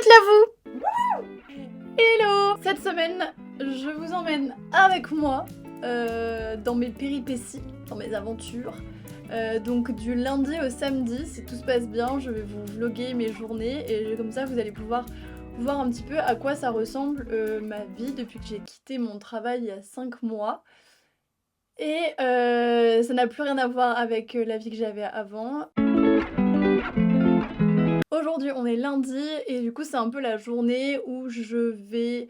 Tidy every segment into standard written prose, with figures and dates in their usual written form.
êtes là vous. Hello. Cette semaine, je vous emmène avec moi dans mes péripéties, dans mes aventures. Donc du lundi au samedi, si tout se passe bien, je vais vous vlogger mes journées et comme ça vous allez pouvoir voir un petit peu à quoi ça ressemble ma vie depuis que j'ai quitté mon travail il y a 5 mois. Et ça n'a plus rien à voir avec la vie que j'avais avant. Aujourd'hui on est lundi et du coup c'est un peu la journée où je vais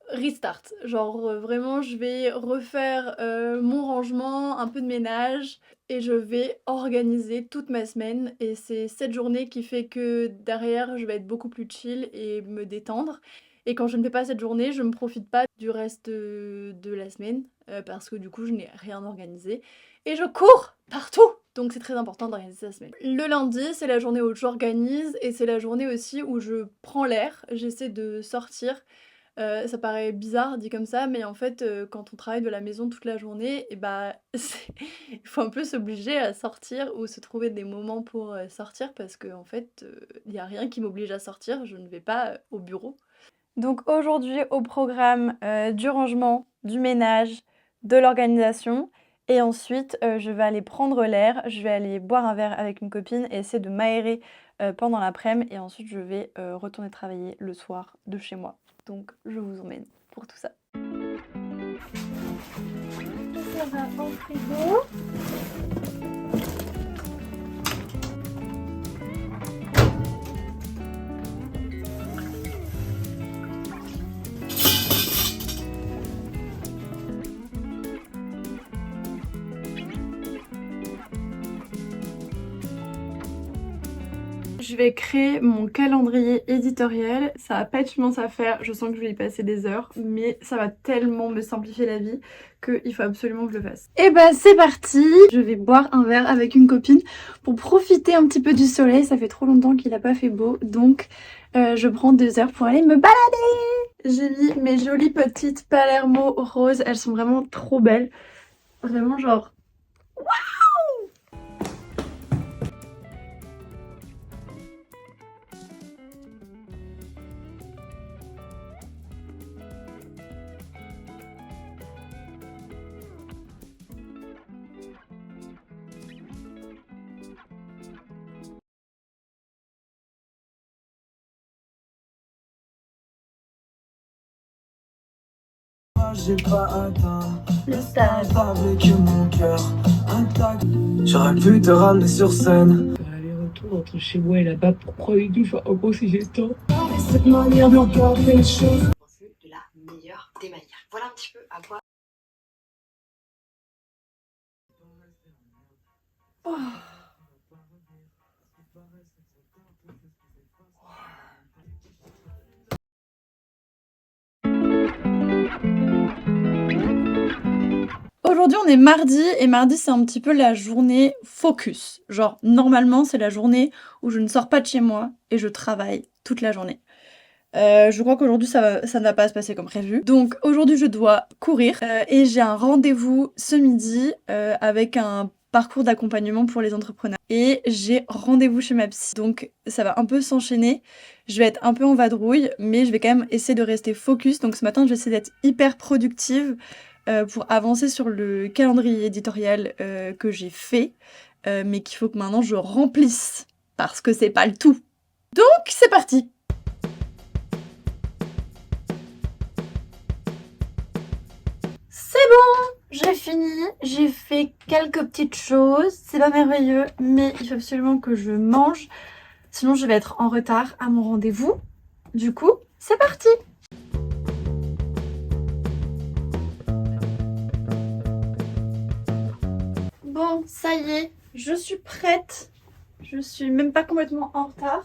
restart. Genre vraiment je vais refaire mon rangement, un peu de ménage et je vais organiser toute ma semaine et c'est cette journée qui fait que derrière je vais être beaucoup plus chill et me détendre. Et quand je ne fais pas cette journée, je ne profite pas du reste de la semaine parce que du coup je n'ai rien organisé et je cours partout. Donc c'est très important d'organiser sa semaine. Le lundi, c'est la journée où j'organise et c'est la journée aussi où je prends l'air. J'essaie de sortir. Ça paraît bizarre dit comme ça, mais en fait, quand on travaille de la maison toute la journée et bah, il faut un peu s'obliger à sortir ou se trouver des moments pour, sortir parce qu'en fait, il y a rien qui m'oblige à sortir, je ne vais pas, au bureau. Donc aujourd'hui au programme, du rangement, du ménage, de l'organisation et ensuite, je vais aller prendre l'air, je vais aller boire un verre avec une copine et essayer de m'aérer, pendant l'après-midi et ensuite je vais, retourner travailler le soir de chez moi. Donc je vous emmène pour tout ça. Ça va au frigo. Je vais créer mon calendrier éditorial, ça va pas être immense à faire, je sens que je vais y passer des heures, mais ça va tellement me simplifier la vie qu'il faut absolument que je le fasse. Et bah c'est parti. Je vais boire un verre avec une copine pour profiter un petit peu du soleil, ça fait trop longtemps qu'il a pas fait beau, donc je prends 2 heures pour aller me balader. J'ai mis mes jolies petites Palermo roses, elles sont vraiment trop belles, vraiment genre... J'ai pas atteint Le stade. avec mon cœur intact. J'aurais pu te ramener sur scène. Aller-retour entre chez moi et là-bas pour prendre une douche. En gros, si j'ai le temps. Cette manière de regarder les choses. De la meilleure des manières. Voilà un petit peu à quoi. Aujourd'hui on est mardi et mardi c'est un petit peu la journée focus. Genre normalement c'est la journée où je ne sors pas de chez moi et je travaille toute la journée. Je crois qu'aujourd'hui ça ne va pas se passer comme prévu. Donc aujourd'hui je dois courir et j'ai un rendez-vous ce midi avec un parcours d'accompagnement pour les entrepreneurs. Et j'ai rendez-vous chez ma psy. Donc ça va un peu s'enchaîner. Je vais être un peu en vadrouille mais je vais quand même essayer de rester focus. Donc ce matin je vais essayer d'être hyper productive pour avancer sur le calendrier éditorial que j'ai fait. Mais qu'il faut que maintenant je remplisse parce que c'est pas le tout. Donc c'est parti! C'est bon, j'ai fini, j'ai fait quelques petites choses, c'est pas merveilleux, mais il faut absolument que je mange, sinon je vais être en retard à mon rendez-vous. Du coup, c'est parti! Bon, ça y est, je suis prête, je suis même pas complètement en retard,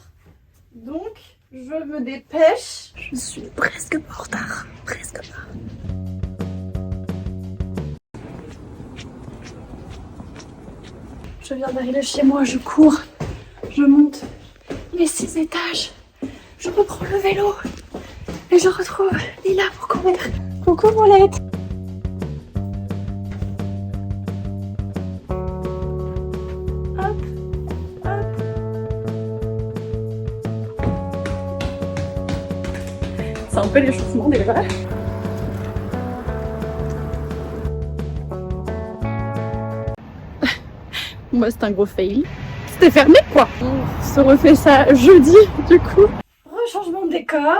donc je me dépêche. Je suis presque pas en retard, presque pas. Je viens d'arriver chez moi, je cours, je monte les 6 étages, je reprends le vélo et je retrouve Lila pour courir. Coucou Moulette. Hop, hop. C'est un peu l'échauffement déjà. Bon bah c'est un gros fail. C'était fermé quoi. On se refait ça jeudi du coup. Rechangement de décor.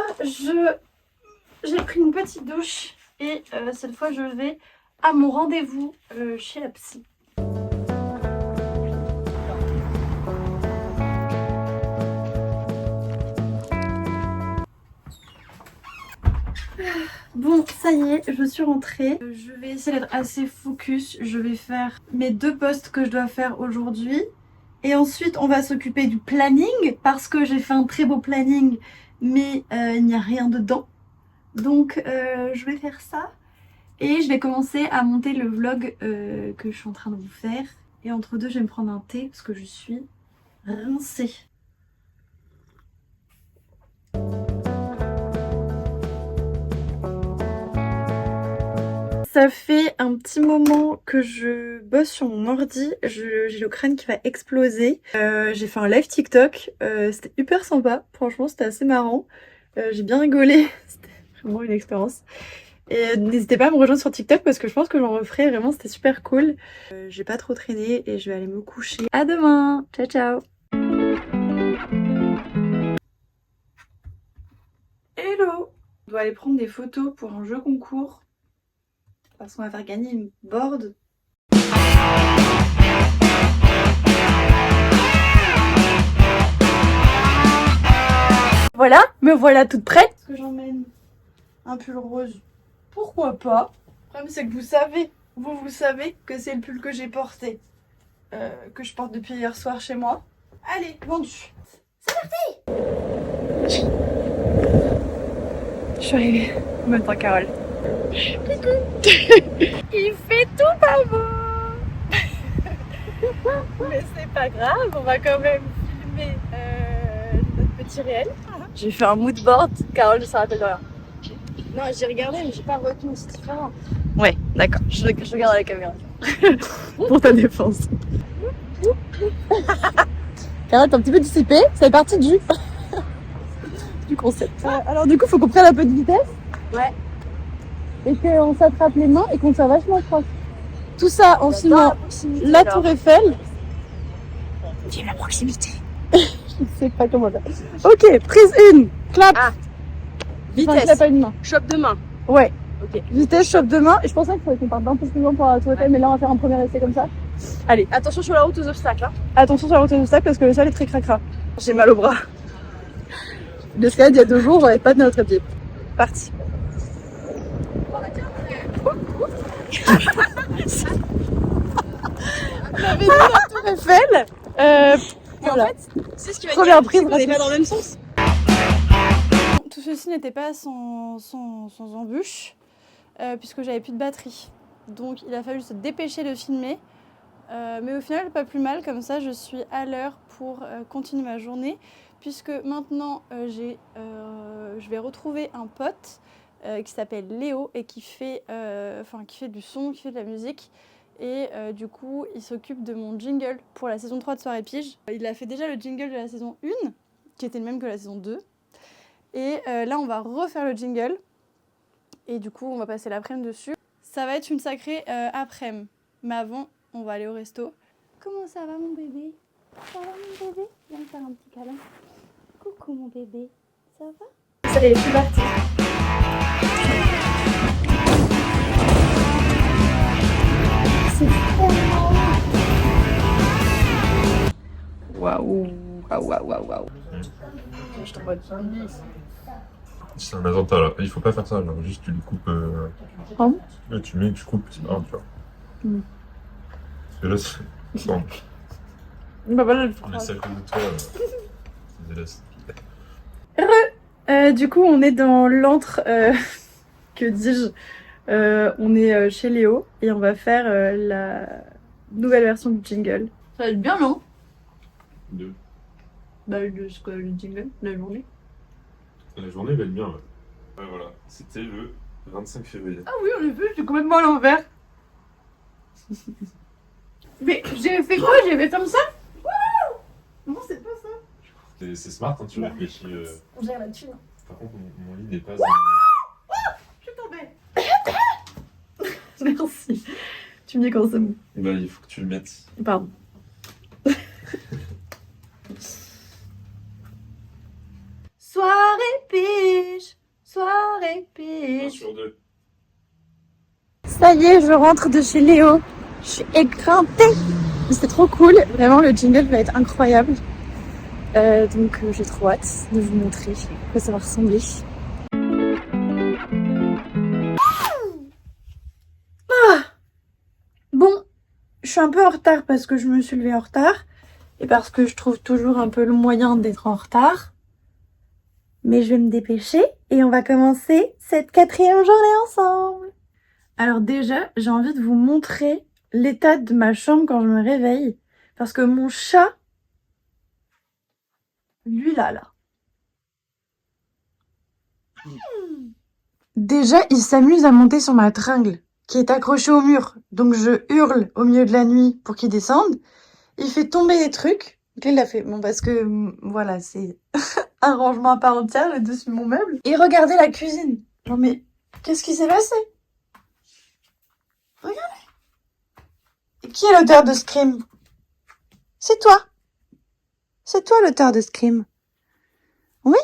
J'ai pris une petite douche et cette fois je vais à mon rendez-vous chez la psy. Bon, ça y est, je suis rentrée. Je vais essayer d'être assez focus. Je vais faire mes 2 posts que je dois faire aujourd'hui. Et ensuite, on va s'occuper du planning parce que j'ai fait un très beau planning, mais il n'y a rien dedans. Donc, je vais faire ça. Et je vais commencer à monter le vlog que je suis en train de vous faire. Et entre deux, je vais me prendre un thé parce que je suis rincée. Ça fait un petit moment que je bosse sur mon ordi, j'ai le crâne qui va exploser. J'ai fait un live TikTok, c'était hyper sympa, franchement c'était assez marrant. J'ai bien rigolé, c'était vraiment une expérience. Et n'hésitez pas à me rejoindre sur TikTok parce que je pense que j'en referai, vraiment c'était super cool. J'ai pas trop traîné et je vais aller me coucher. À demain, ciao ciao. Hello. On doit aller prendre des photos pour un jeu concours. Parce qu'on va faire gagner une board. Voilà, me voilà toute prête. Est-ce que j'emmène un pull rose? Pourquoi pas? Le problème c'est que vous savez que c'est le pull que j'ai porté. Que je porte depuis hier soir chez moi. Allez, vendu. C'est parti. Je suis arrivée en même temps Carole. Coucou. Il fait tout pas beau. Mais c'est pas grave, on va quand même filmer notre petit réel. J'ai fait un mood board, Carole ne s'en rappelle de rien. Non, j'ai regardé mais j'ai pas retenu, c'est différent. Ouais, d'accord, je regarde à la caméra. Pour ta défense. Carole, t'es un petit peu dissipée, ça fait partie du concept. Alors du coup, faut qu'on prenne un peu de vitesse. Ouais. Et qu'on s'attrape les mains et qu'on soit vachement proche. Tout ça en filmant la tour Eiffel. Vive la proximité. Je sais pas comment faire. Ok, prise 1, clap. Ah. Vitesse. Enfin, une main. Chope de main. Ouais. Ok. Vitesse, chope de main. Et je pensais qu'il fallait qu'on parte d'un peu plus loin pour la tour Eiffel, mais là on va faire un premier essai comme ça. Allez. Attention sur la route aux obstacles. Hein. Attention sur la route aux obstacles parce que le sol est très cracra. J'ai mal au bras. L'escalade il y a 2 jours, j'aurais pas tenu notre pied. Parti. On avait dit la tour Eiffel. Voilà. En fait, c'est ce qui va première prise, on n'est pas dans le même sens. Tout ceci n'était pas sans embûche, puisque j'avais plus de batterie. Donc il a fallu se dépêcher de filmer. Mais au final, pas plus mal, comme ça je suis à l'heure pour continuer ma journée, puisque maintenant je vais retrouver un pote qui s'appelle Léo et qui fait du son, qui fait de la musique. Et du coup, il s'occupe de mon jingle pour la saison 3 de Soirée Pige. Il a fait déjà le jingle de la saison 1, qui était le même que la saison 2. Et là, on va refaire le jingle. Et du coup, on va passer l'après-midi dessus. Ça va être une sacrée après-midi. Mais avant, on va aller au resto. Comment ça va, mon bébé? Ça va, mon bébé? Viens me faire un petit câlin. Coucou, mon bébé. Ça va? Ça y est, je suis partie. Waouh, waouh. Je t'envoie de ça. C'est un magenta là, il faut pas faire ça, là. Juste tu le coupes. Là, tu coupes, c'est marrant, tu vois. Parce que là, c'est sombre. Bah voilà, On essaie à cause de toi, c'est délaisse. Du coup, on est dans l'antre, que dis-je, on est chez Léo et on va faire la nouvelle version du jingle. Ça va être bien long. Deux. Bah, le jingle, la journée. La journée va être bien, ouais. Ouais, voilà, c'était le 25 février. Ah oui, en effet, j'étais complètement à l'envers. Mais j'ai fait quoi? J'ai fait comme ça? Non, c'est pas ça. C'est smart, hein, tu réfléchis. On gère la thune. Par contre, mon lit n'est pas... Je suis tombée. Merci. Tu me dis quand c'est bon. Bah, il faut que tu le mettes. Pardon. Soirée pige, soirée pige. Sur 2. Ça y est, je rentre de chez Léo. Je suis écrantée. C'est trop cool. Vraiment, le jingle va être incroyable. Donc, j'ai trop hâte de vous montrer à quoi ça va ressembler. Bon, je suis un peu en retard parce que je me suis levée en retard. Et parce que je trouve toujours un peu le moyen d'être en retard. Mais je vais me dépêcher et on va commencer cette 4e journée ensemble. Alors déjà, j'ai envie de vous montrer l'état de ma chambre quand je me réveille. Parce que mon chat, lui là. Déjà, il s'amuse à monter sur ma tringle qui est accrochée au mur. Donc je hurle au milieu de la nuit pour qu'il descende. Il fait tomber les trucs. Il l'a fait. Bon, parce que voilà, c'est un rangement à part entière, le dessus de mon meuble. Et regardez la cuisine. Genre, mais qu'est-ce qui s'est passé? Regardez. Et qui est l'auteur de Scream? C'est toi. C'est toi l'auteur de Scream. Oui.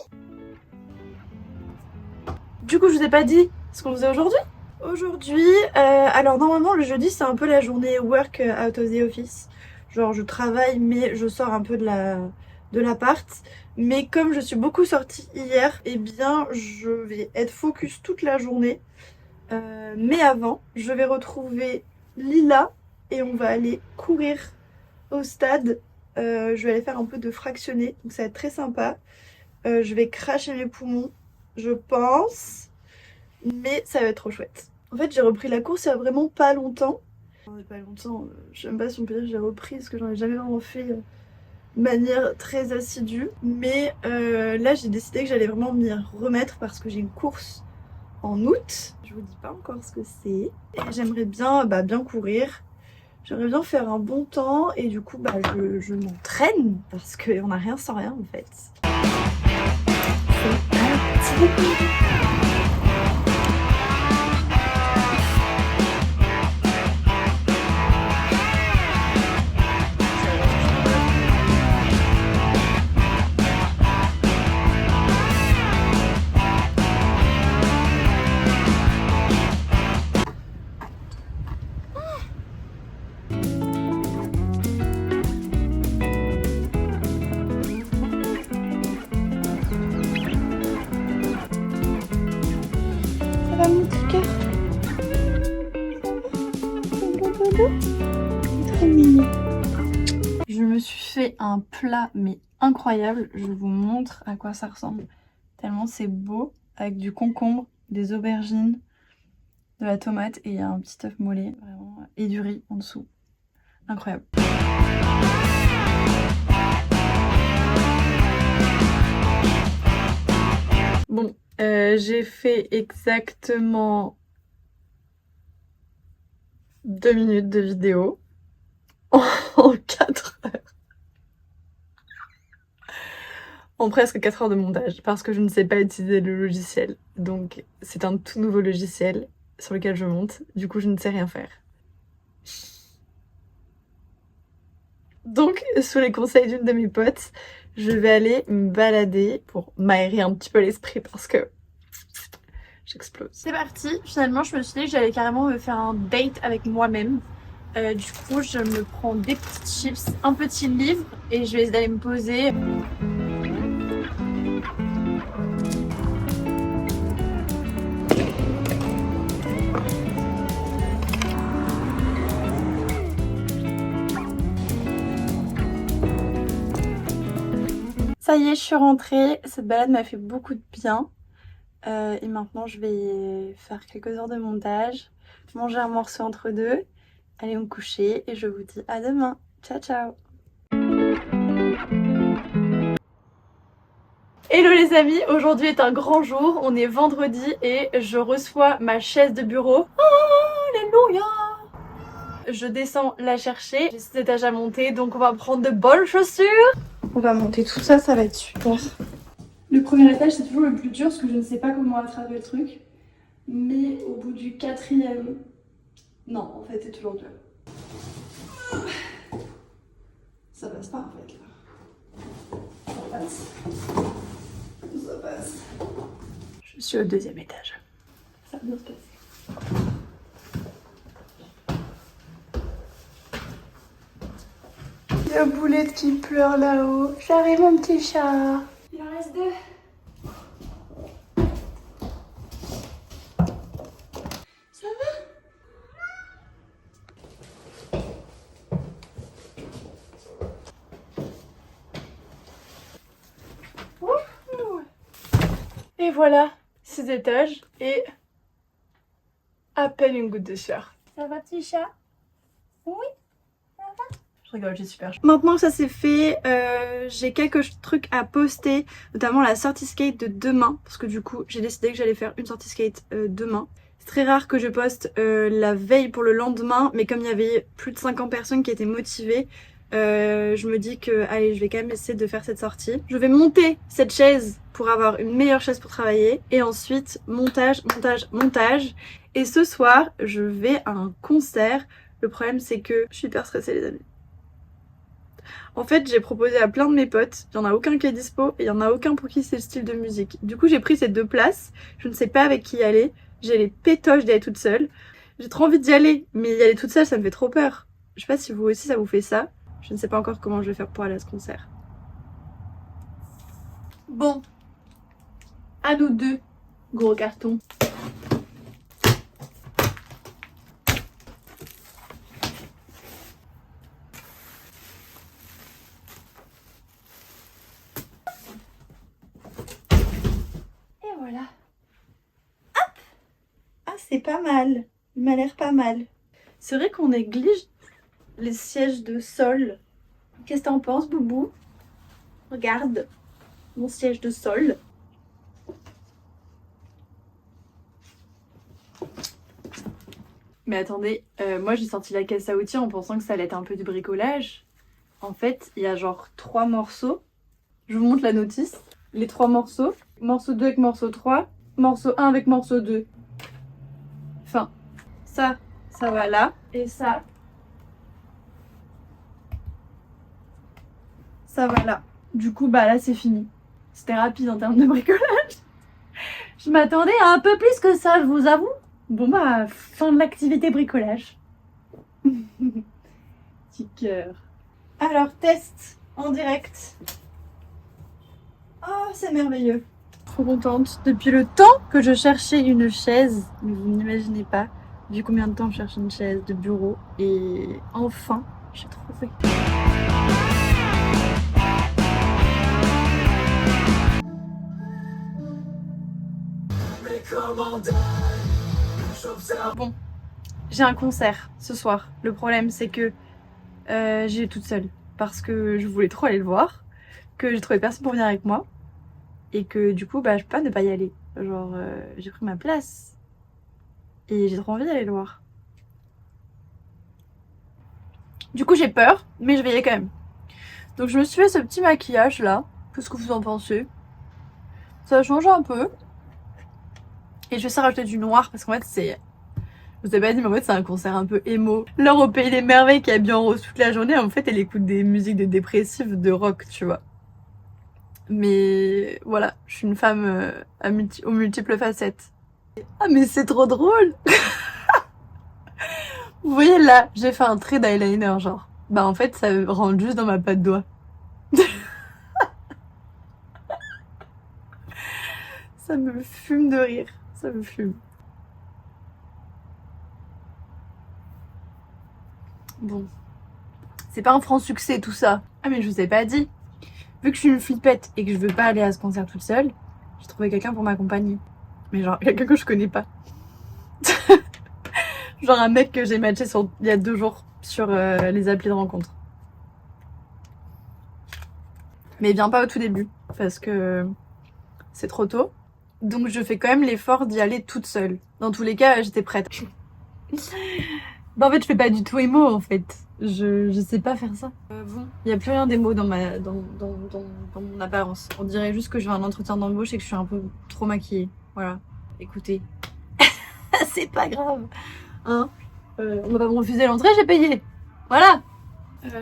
Du coup, je vous ai pas dit ce qu'on faisait aujourd'hui. Aujourd'hui, alors normalement le jeudi c'est un peu la journée work out of the office. Genre je travaille mais je sors un peu de l'appart. Mais comme je suis beaucoup sortie hier, eh bien je vais être focus toute la journée. Mais avant, je vais retrouver Lila et on va aller courir au stade. Je vais aller faire un peu de fractionné, donc ça va être très sympa. Je vais cracher mes poumons, je pense. Mais ça va être trop chouette. En fait, j'ai repris la course il y a vraiment pas longtemps. Pas longtemps, je sais même pas si on peut dire que j'ai repris parce que j'en ai jamais vraiment fait de manière très assidue. Mais là, j'ai décidé que j'allais vraiment m'y remettre parce que j'ai une course en août. Je vous dis pas encore ce que c'est. Et j'aimerais bien, bien courir. J'aimerais bien faire un bon temps et du coup, je m'entraîne parce qu'on n'a rien sans rien en fait. C'est parti. Je me suis fait un plat mais incroyable, je vous montre à quoi ça ressemble. Tellement c'est beau, avec du concombre, des aubergines, de la tomate et il y a un petit œuf mollet, vraiment, et du riz en dessous. Incroyable. Bon, j'ai fait exactement 2 minutes de vidéo en 4 heures. En presque 4 heures de montage parce que je ne sais pas utiliser le logiciel. Donc c'est un tout nouveau logiciel sur lequel je monte. Du coup je ne sais rien faire. Donc sous les conseils d'une de mes potes, je vais aller me balader pour m'aérer un petit peu l'esprit parce que j'explose. C'est parti, finalement je me suis dit que j'allais carrément me faire un date avec moi-même. Du coup je me prends des petites chips, un petit livre et je vais essayer d'aller me poser. Ça y est, je suis rentrée. Cette balade m'a fait beaucoup de bien. Et maintenant, je vais faire quelques heures de montage, manger un morceau entre deux, aller me coucher et je vous dis à demain. Ciao, ciao. Hello les amis, aujourd'hui est un grand jour. On est vendredi et je reçois ma chaise de bureau. Alléluia! Je descends la chercher. J'ai 6 étages à monter, donc on va prendre de bonnes chaussures. On va monter tout ça, ça va être super. Le Le premier étage, c'est toujours le plus dur parce que je ne sais pas comment attraper le truc. Mais au bout du 4e... Non, en fait, c'est toujours dur. Ça passe pas, en fait, là. Ça passe. Ça passe. Je suis au 2e étage. Ça va bien se passer. Il y a Boulette qui pleure là-haut. J'arrive, mon petit chat. Il en reste 2. Ça va? Ouh. Et voilà, 6 étages et à peine une goutte de sueur. Ça va, petit chat? Oui. Je rigole, j'ai super chaud. Maintenant que ça c'est fait, j'ai quelques trucs à poster, notamment la sortie skate de demain, parce que du coup j'ai décidé que j'allais faire une sortie skate demain. C'est très rare que je poste la veille pour le lendemain, mais comme il y avait plus de 50 personnes qui étaient motivées, je me dis que allez, je vais quand même essayer de faire cette sortie. Je vais monter cette chaise pour avoir une meilleure chaise pour travailler, et ensuite montage, montage, montage. Et ce soir, je vais à un concert. Le problème c'est que je suis hyper stressée les amis. En fait, j'ai proposé à plein de mes potes, il n'y en a aucun qui est dispo et il n'y en a aucun pour qui c'est le style de musique. Du coup, j'ai pris ces 2 places, je ne sais pas avec qui y aller, j'ai les pétoches d'y aller toute seule. J'ai trop envie d'y aller, mais y aller toute seule, ça me fait trop peur. Je sais pas si vous aussi ça vous fait ça, je ne sais pas encore comment je vais faire pour aller à ce concert. Bon, à nous 2, gros carton. Voilà. Hop! Ah, c'est pas mal. Il m'a l'air pas mal. C'est vrai qu'on néglige les sièges de sol. Qu'est-ce que t'en penses, Boubou? Regarde mon siège de sol. Mais attendez, moi j'ai sorti la caisse à outils en pensant que ça allait être un peu du bricolage. En fait, il y a genre 3 morceaux. Je vous montre la notice. Les 3 morceaux. Morceau 2 avec morceau 3. Morceau 1 avec morceau 2. Enfin, ça va là. Et ça va là. Du coup, bah là c'est fini. C'était rapide en termes de bricolage. Je m'attendais à un peu plus que ça, je vous avoue. Bon bah, fin de l'activité bricolage. Petit cœur. Alors, test en direct. Oh, c'est merveilleux. Trop contente. Depuis le temps que je cherchais une chaise, mais vous n'imaginez pas, vu combien de temps je cherche une chaise de bureau, et enfin, j'ai trouvé. Bon, j'ai un concert ce soir. Le problème, c'est que j'y vais toute seule parce que je voulais trop aller le voir, que j'ai trouvé personne pour venir avec moi et que du coup, bah, je peux pas ne pas y aller. Genre, j'ai pris ma place et j'ai trop envie d'aller le voir. Du coup, j'ai peur, mais je vais y aller quand même. Donc, je me suis fait ce petit maquillage là. Qu'est-ce que vous en pensez? Ça change un peu. Et je vais essayer de rajouter du noir parce qu'en fait, c'est... Je vous ai pas dit, mais en fait, c'est un concert un peu émo. Laure au Pays des Merveilles qui est habillée en rose toute la journée, en fait, elle écoute des musiques de dépressives, de rock, tu vois. Mais voilà, je suis une femme aux multiples facettes. Ah, mais c'est trop drôle. Vous voyez là, j'ai fait un trait d'eyeliner, genre. Bah en fait, ça rentre juste dans ma patte doigt. Ça me fume de rire. Ça me fume. Bon. C'est pas un franc succès tout ça. Ah mais je vous ai pas dit. Vu que je suis une flippette et que je veux pas aller à ce concert toute seule, j'ai trouvé quelqu'un pour m'accompagner. Mais genre, quelqu'un que je connais pas. Genre un mec que j'ai matché il y a 2 jours sur les applis de rencontre. Mais il vient pas au tout début parce que c'est trop tôt. Donc je fais quand même l'effort d'y aller toute seule. Dans tous les cas, j'étais prête. Bah en fait, je fais pas du tout émo en fait. Je sais pas faire ça. Bon, il y a plus rien d'émo dans mon apparence. On dirait juste que je vais à un entretien d'embauche et que je suis un peu trop maquillée. Voilà. Écoutez, c'est pas grave. Hein, on va pas me refuser l'entrée, j'ai payé. Voilà.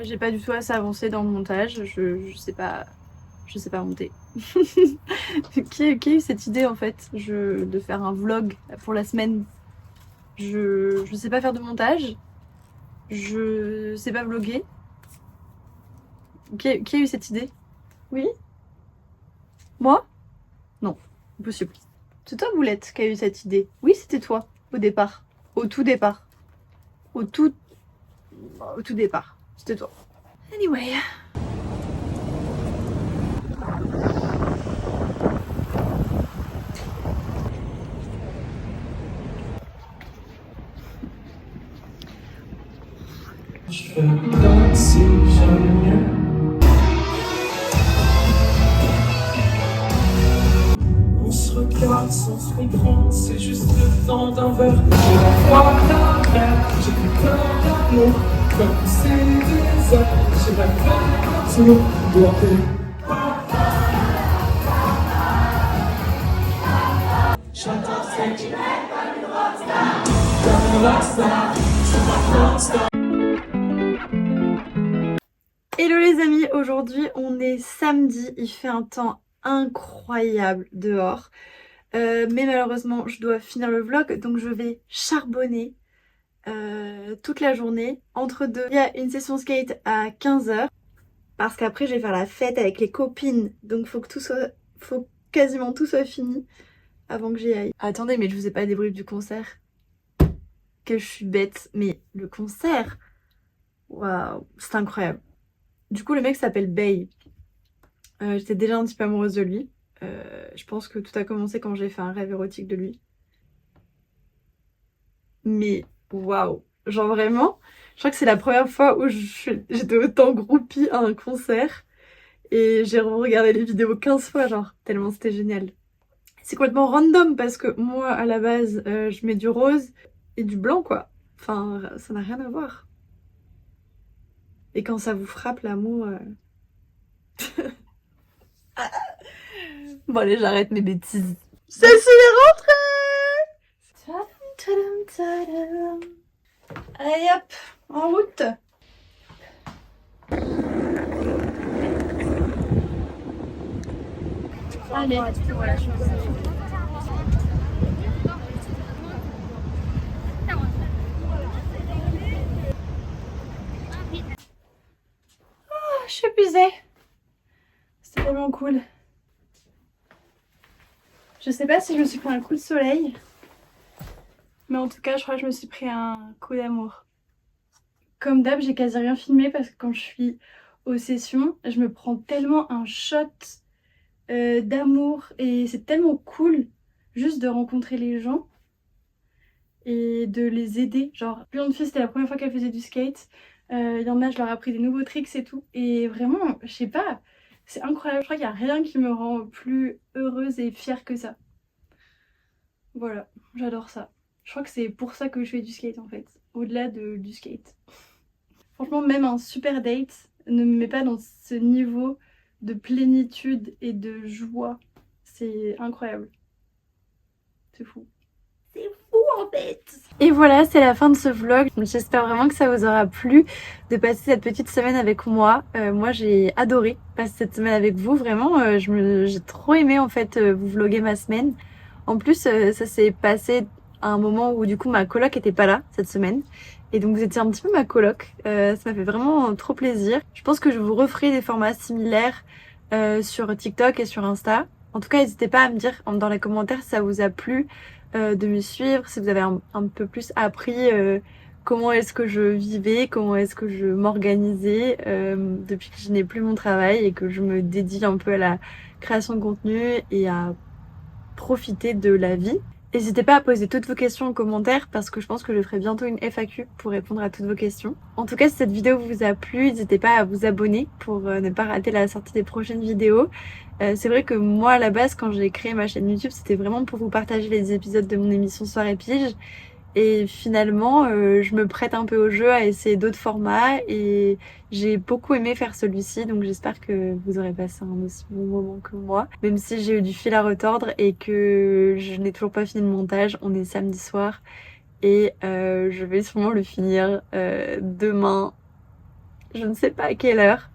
J'ai pas du tout assez avancé dans le montage. Je sais pas monter. Qui a eu cette idée en fait de faire un vlog pour la semaine? Je sais pas faire de montage. Je sais pas vlogger. Qui a eu cette idée? Oui? Moi? Non, impossible. C'est toi, Boulette, qui a eu cette idée. Oui, c'était toi, au départ. Au tout départ. Au tout départ. C'était toi. Anyway. Je fais comme si j'allais mieux. On se regarde sans se comprendre, c'est juste le temps d'un verre. J'ai la foi, la mer, j'ai plus peur d'amour. Comme c'est des heures, j'ai la peur toujours doit j'entends c'est tu n'es pas une rockstar. Comme une rockstar, je suis pas rockstar. Hello les amis, aujourd'hui on est samedi, il fait un temps incroyable dehors. Mais malheureusement je dois finir le vlog donc je vais charbonner toute la journée. Entre deux, il y a une session skate à 15h parce qu'après je vais faire la fête avec les copines donc faut quasiment tout soit fini avant que j'y aille. Attendez, mais je vous ai pas débrief du concert. Que je suis bête, mais le concert, waouh, c'est incroyable. Du coup le mec s'appelle Bay. J'étais déjà un petit peu amoureuse de lui. Je pense que tout a commencé quand j'ai fait un rêve érotique de lui. Mais waouh, genre vraiment, je crois que c'est la première fois où j'étais autant groupie à un concert. Et j'ai regardé les vidéos 15 fois, genre, tellement c'était génial. C'est complètement random parce que moi, à la base, je mets du rose et du blanc, quoi. Enfin, ça n'a rien à voir. Et quand ça vous frappe, l'amour... Bon allez, j'arrête mes bêtises. Celle-ci est rentrée. Tadam, tadam. Allez hop, en route. Allez, voilà, je suis épuisée. C'était vraiment cool. Je sais pas si je me suis pris un coup de soleil. Mais en tout cas, je crois que je me suis pris un coup d'amour. Comme d'hab, j'ai quasi rien filmé parce que quand je suis aux sessions, je me prends tellement un shot d'amour. Et c'est tellement cool juste de rencontrer les gens et de les aider. Genre, plein de filles, c'était la première fois qu'elles faisaient du skate. Il y en a, je leur ai appris des nouveaux tricks et tout. Et vraiment, je sais pas, c'est incroyable. Je crois qu'il n'y a rien qui me rend plus heureuse et fière que ça. Voilà, j'adore ça. Je crois que c'est pour ça que je fais du skate en fait, au-delà du skate. Franchement, même un super date ne me met pas dans ce niveau de plénitude et de joie. C'est incroyable. C'est fou. C'est fou en fait. Et voilà, c'est la fin de ce vlog. J'espère vraiment que ça vous aura plu de passer cette petite semaine avec moi. Moi j'ai adoré passer cette semaine avec vous, vraiment. J'ai trop aimé en fait vous vlogger ma semaine. En plus ça s'est passé à un moment où du coup ma coloc était pas là cette semaine. Et donc vous étiez un petit peu ma coloc. Ça m'a fait vraiment trop plaisir. Je pense que je vous referai des formats similaires sur TikTok et sur Insta. En tout cas, n'hésitez pas à me dire dans les commentaires si ça vous a plu de me suivre, si vous avez un peu plus appris comment est-ce que je vivais, comment est-ce que je m'organisais depuis que je n'ai plus mon travail et que je me dédie un peu à la création de contenu et à profiter de la vie. N'hésitez pas à poser toutes vos questions en commentaire parce que je pense que je ferai bientôt une FAQ pour répondre à toutes vos questions. En tout cas, si cette vidéo vous a plu, n'hésitez pas à vous abonner pour ne pas rater la sortie des prochaines vidéos. C'est vrai que moi, à la base, quand j'ai créé ma chaîne YouTube, c'était vraiment pour vous partager les épisodes de mon émission Soirée Pige. Et finalement, je me prête un peu au jeu à essayer d'autres formats et j'ai beaucoup aimé faire celui-ci, donc j'espère que vous aurez passé un aussi bon moment que moi. Même si j'ai eu du fil à retordre et que je n'ai toujours pas fini le montage, on est samedi soir et je vais sûrement le finir demain, je ne sais pas à quelle heure,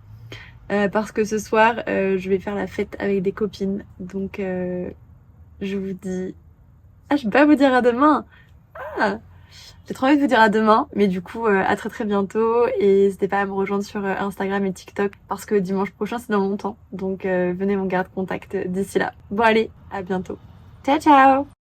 parce que ce soir, je vais faire la fête avec des copines. Donc je vous dis... Ah, je peux pas vous dire à demain. Ah, j'ai trop envie de vous dire à demain, mais du coup à très très bientôt et n'hésitez pas à me rejoindre sur Instagram et TikTok parce que dimanche prochain c'est dans longtemps, donc venez mon garde contact d'ici là. Bon allez, à bientôt. Ciao ciao.